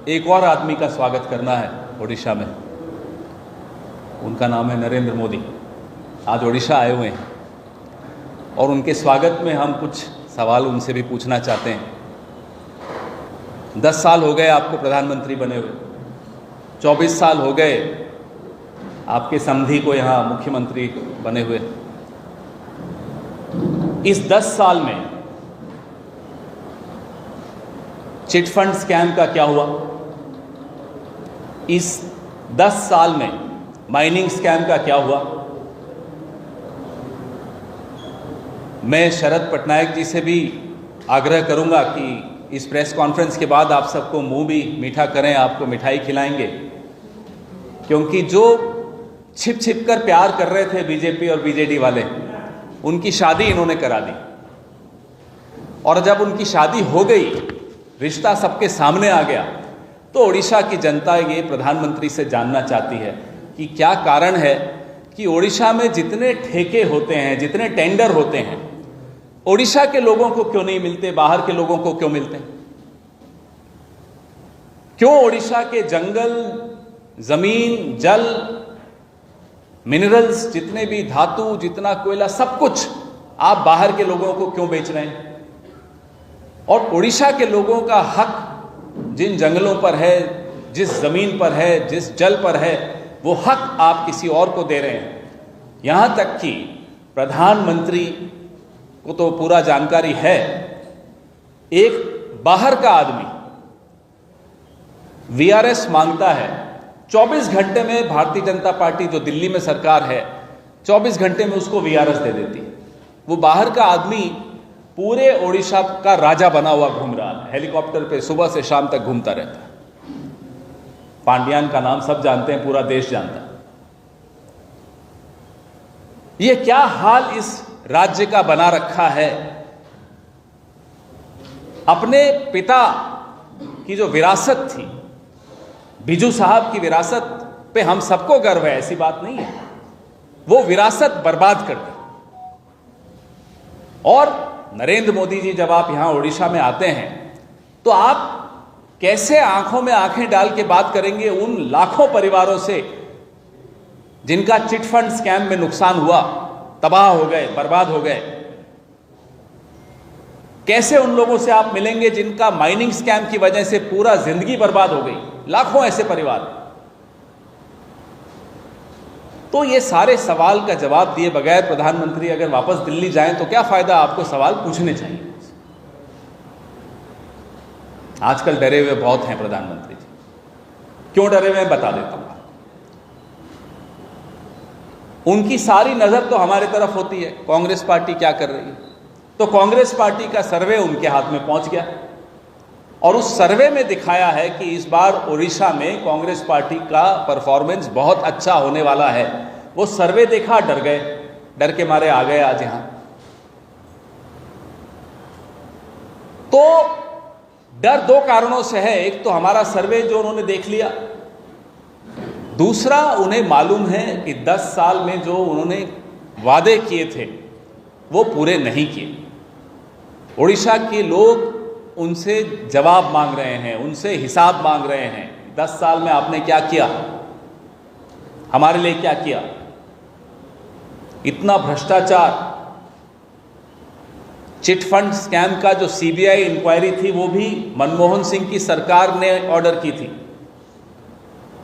एक और आदमी का स्वागत करना है ओडिशा में। उनका नाम है नरेंद्र मोदी। आज ओडिशा आए हुए हैं और उनके स्वागत में हम कुछ सवाल उनसे भी पूछना चाहते हैं। 10 साल हो गए आपको प्रधानमंत्री बने हुए, 24 साल हो गए आपके समधी को यहाँ मुख्यमंत्री बने हुए। इस 10 साल में चिट फंड स्कैम का क्या हुआ? इस 10 साल में माइनिंग स्कैम का क्या हुआ? मैं शरद पटनायक जी से भी आग्रह करूंगा कि इस प्रेस कॉन्फ्रेंस के बाद आप सबको मुंह भी मीठा करें, आपको मिठाई खिलाएंगे, क्योंकि जो छिप छिप कर प्यार कर रहे थे बीजेपी और बीजेडी वाले, उनकी शादी इन्होंने करा दी। और जब उनकी शादी हो गई, रिश्ता सबके सामने आ गया, तो ओडिशा की जनता ये प्रधानमंत्री से जानना चाहती है कि क्या कारण है कि ओडिशा में जितने ठेके होते हैं, जितने टेंडर होते हैं, ओडिशा के लोगों को क्यों नहीं मिलते, बाहर के लोगों को क्यों मिलते हैं? क्यों ओडिशा के जंगल, जमीन, जल, मिनरल्स, जितने भी धातु, जितना कोयला, सब कुछ आप बाहर के लोगों को क्यों बेच रहे हैं? और ओडिशा के लोगों का हक जिन जंगलों पर है, जिस जमीन पर है, जिस जल पर है, वो हक आप किसी और को दे रहे हैं। यहां तक कि प्रधानमंत्री को तो पूरा जानकारी है, एक बाहर का आदमी वीआरएस मांगता है, 24 घंटे में भारतीय जनता पार्टी जो दिल्ली में सरकार है, 24 घंटे में उसको वीआरएस दे देती है। वो बाहर का आदमी पूरे ओडिशा का राजा बना हुआ घूम रहा है, हेलीकॉप्टर पे सुबह से शाम तक घूमता रहता है। पांड्यान का नाम सब जानते हैं, पूरा देश जानता है। ये क्या हाल इस राज्य का बना रखा है? अपने पिता की जो विरासत थी, बिजू साहब की विरासत पे हम सबको गर्व है, ऐसी बात नहीं है, वो विरासत बर्बाद कर दी। और नरेंद्र मोदी जी, जब आप यहां ओडिशा में आते हैं तो आप कैसे आंखों में आंखें डाल के बात करेंगे उन लाखों परिवारों से जिनका चिट फंड स्कैम में नुकसान हुआ, तबाह हो गए, बर्बाद हो गए? कैसे उन लोगों से आप मिलेंगे जिनका माइनिंग स्कैम की वजह से पूरा जिंदगी बर्बाद हो गई? लाखों ऐसे परिवार। तो ये सारे सवाल का जवाब दिए बगैर प्रधानमंत्री अगर वापस दिल्ली जाएं तो क्या फायदा? आपको सवाल पूछने चाहिए। आजकल डरे हुए बहुत हैं प्रधानमंत्री जी। क्यों डरे हुए हैं बता देता हूं। उनकी सारी नजर तो हमारे तरफ होती है, कांग्रेस पार्टी क्या कर रही है। तो कांग्रेस पार्टी का सर्वे उनके हाथ में पहुंच गया और उस सर्वे में दिखाया है कि इस बार ओडिशा में कांग्रेस पार्टी का परफॉर्मेंस बहुत अच्छा होने वाला है। वो सर्वे देखा, डर गए, डर के मारे आ गए आज यहां। तो डर 2 कारणों से है। एक तो हमारा सर्वे जो उन्होंने देख लिया, दूसरा उन्हें मालूम है कि 10 साल में जो उन्होंने वादे किए थे वो पूरे नहीं किए। ओडिशा के लोग उनसे जवाब मांग रहे हैं, उनसे हिसाब मांग रहे हैं। 10 साल में आपने क्या किया, हमारे लिए क्या किया? इतना भ्रष्टाचार, चिट फंड स्कैम का जो सीबीआई इंक्वायरी थी वो भी मनमोहन सिंह की सरकार ने ऑर्डर की थी।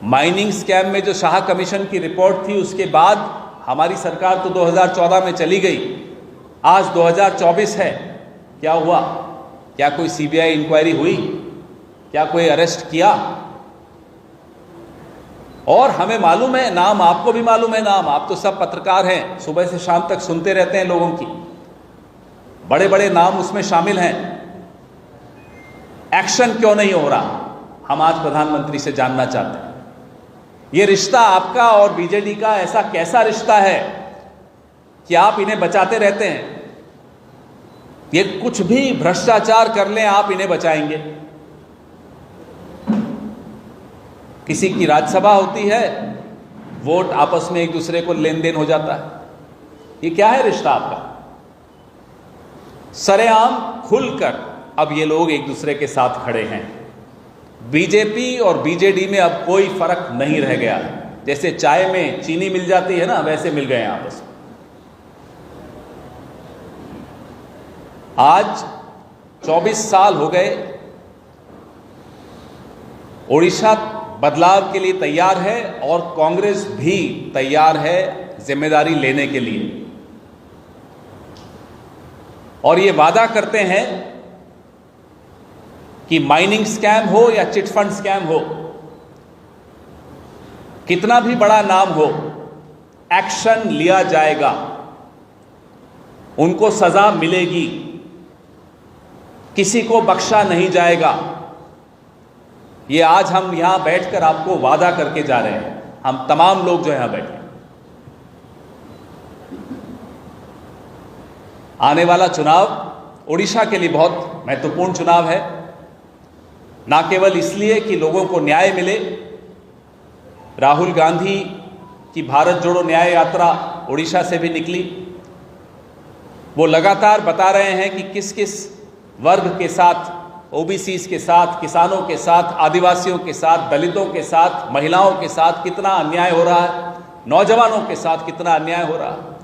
माइनिंग स्कैम में जो शाह कमीशन की रिपोर्ट थी, उसके बाद हमारी सरकार तो 2014 में चली गई, आज 2024 है। क्या हुआ? क्या कोई सीबीआई इंक्वायरी हुई? क्या कोई अरेस्ट किया? और हमें मालूम है, नाम आपको भी मालूम है, नाम आप तो सब पत्रकार हैं, सुबह से शाम तक सुनते रहते हैं लोगों की, बड़े बड़े नाम उसमें शामिल हैं। एक्शन क्यों नहीं हो रहा? हम आज प्रधानमंत्री से जानना चाहते हैं। ये रिश्ता आपका और बीजेडी का ऐसा कैसा रिश्ता है कि आप इन्हें बचाते रहते हैं? ये कुछ भी भ्रष्टाचार कर लें, आप इन्हें बचाएंगे? किसी की राज्यसभा होती है, वोट आपस में एक दूसरे को लेन देन हो जाता है। ये क्या है रिश्ता आपका? सरेआम खुलकर अब ये लोग एक दूसरे के साथ खड़े हैं। बीजेपी और बीजेडी में अब कोई फर्क नहीं रह गया। जैसे चाय में चीनी मिल जाती है ना, वैसे मिल गए आपस में। आज 24 साल हो गए, ओडिशा बदलाव के लिए तैयार है और कांग्रेस भी तैयार है जिम्मेदारी लेने के लिए। और ये वादा करते हैं कि माइनिंग स्कैम हो या चिटफंड स्कैम हो, कितना भी बड़ा नाम हो, एक्शन लिया जाएगा, उनको सजा मिलेगी, किसी को बख्शा नहीं जाएगा। ये आज हम यहां बैठकर आपको वादा करके जा रहे हैं, हम तमाम लोग जो यहां बैठे। आने वाला चुनाव ओडिशा के लिए बहुत महत्वपूर्ण चुनाव है, ना केवल इसलिए कि लोगों को न्याय मिले। राहुल गांधी की भारत जोड़ो न्याय यात्रा ओडिशा से भी निकली। वो लगातार बता रहे हैं कि किस किस वर्ग के साथ, ओबीसीज के साथ, किसानों के साथ, आदिवासियों के साथ, दलितों के साथ, महिलाओं के साथ कितना अन्याय हो रहा है, नौजवानों के साथ कितना अन्याय हो रहा है।